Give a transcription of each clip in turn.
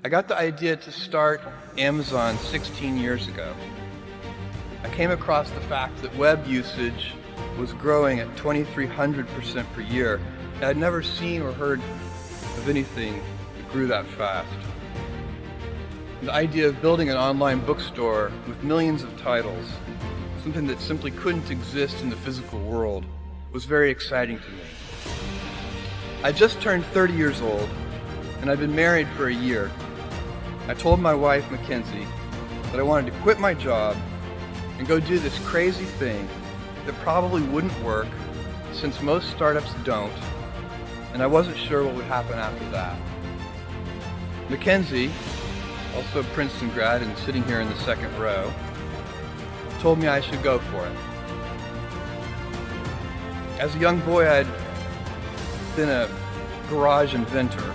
I got the idea to start Amazon 16 years ago. I came across the fact that web usage was growing at 2,300% per year. And I'd never seen or heard of anything that grew that fast. The idea of building an online bookstore with millions of titles, something that simply couldn't exist in the physical world, was very exciting to me. I just turned 30 years old, and I'd been married for a year. I told my wife, Mackenzie, that I wanted to quit my job and go do this crazy thing that probably wouldn't work, since most startups don't, and I wasn't sure what would happen after that. Mackenzie, also a Princeton grad and sitting here in the second row, told me I should go for it. As a young boy, I'd been a garage inventor.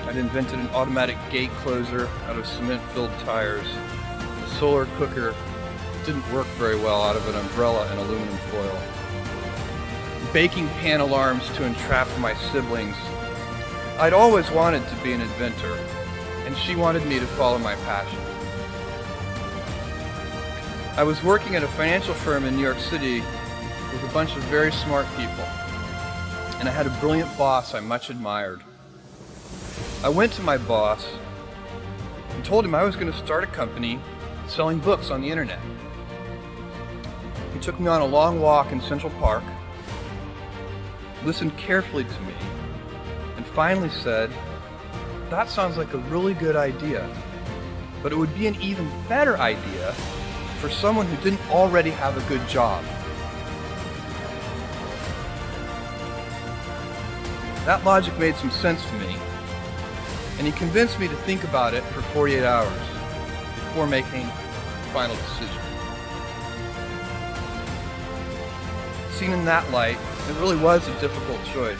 I'd invented an automatic gate closer out of cement-filled tires, a solar cooker that didn't work very well out of an umbrella and aluminum foil, baking pan alarms to entrap my siblings. I'd always wanted to be an inventor, and she wanted me to follow my passion. I was working at a financial firm in New York City with a bunch of very smart people, and I had a brilliant boss I much admired. I went to my boss and told him I was going to start a company selling books on the internet. He took me on a long walk in Central Park, listened carefully to me, and finally said, "That sounds like a really good idea, but it would be an even better idea for someone who didn't already have a good job." That logic made some sense to me, and he convinced me to think about it for 48 hours before making the final decision. Seen in that light, it really was a difficult choice,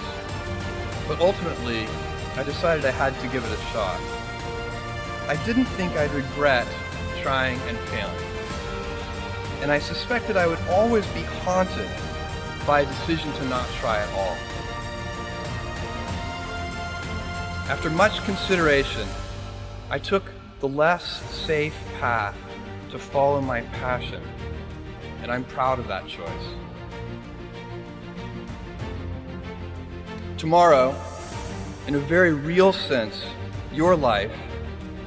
but ultimately, I decided I had to give it a shot. I didn't think I'd regret trying and failing, and I suspected I would always be haunted by a decision to not try at all. After much consideration, I took the less safe path to follow my passion, and I'm proud of that choice. Tomorrow, in a very real sense, your life,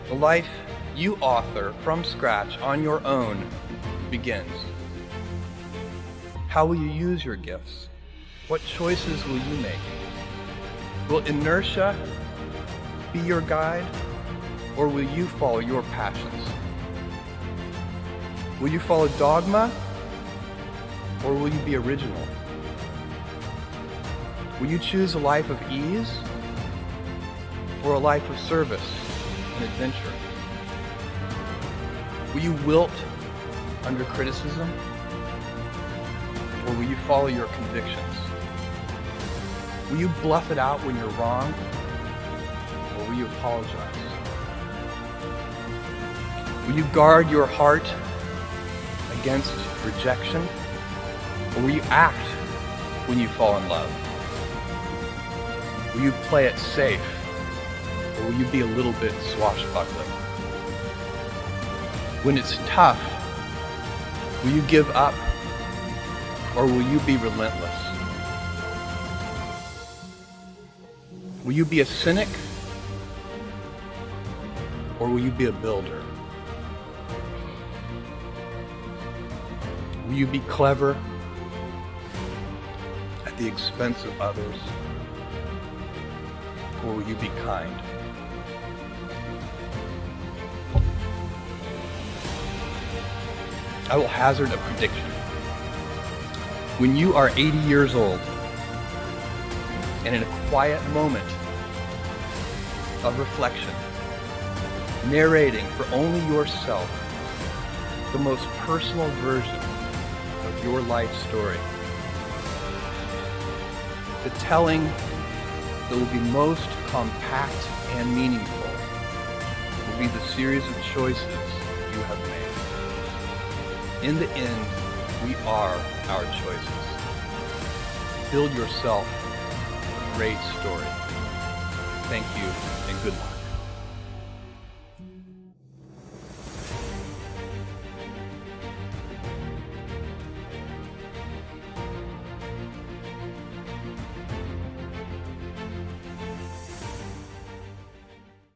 the life you author from scratch on your own, begins. How will you use your gifts? What choices will you make? Will inertia be your guide, or will you follow your passions? Will you follow dogma, or will you be original? Will you choose a life of ease, or a life of service and adventure? Will you wilt under criticism, or will you follow your convictions? Will you bluff it out when you're wrong, or will you apologize? Will you guard your heart against rejection, or will you act when you fall in love? Will you play it safe, or will you be a little bit swashbuckling? When it's tough, will you give up, or will you be relentless? Will you be a cynic, or will you be a builder? Will you be clever at the expense of others, or will you be kind? I will hazard a prediction. When you are 80 years old, and in a quiet moment of reflection, narrating for only yourself the most personal version of your life story, the telling that will be most compact and meaningful will be the series of choices you have made. In the end, we are our choices. Build yourself a great story. Thank you and good luck.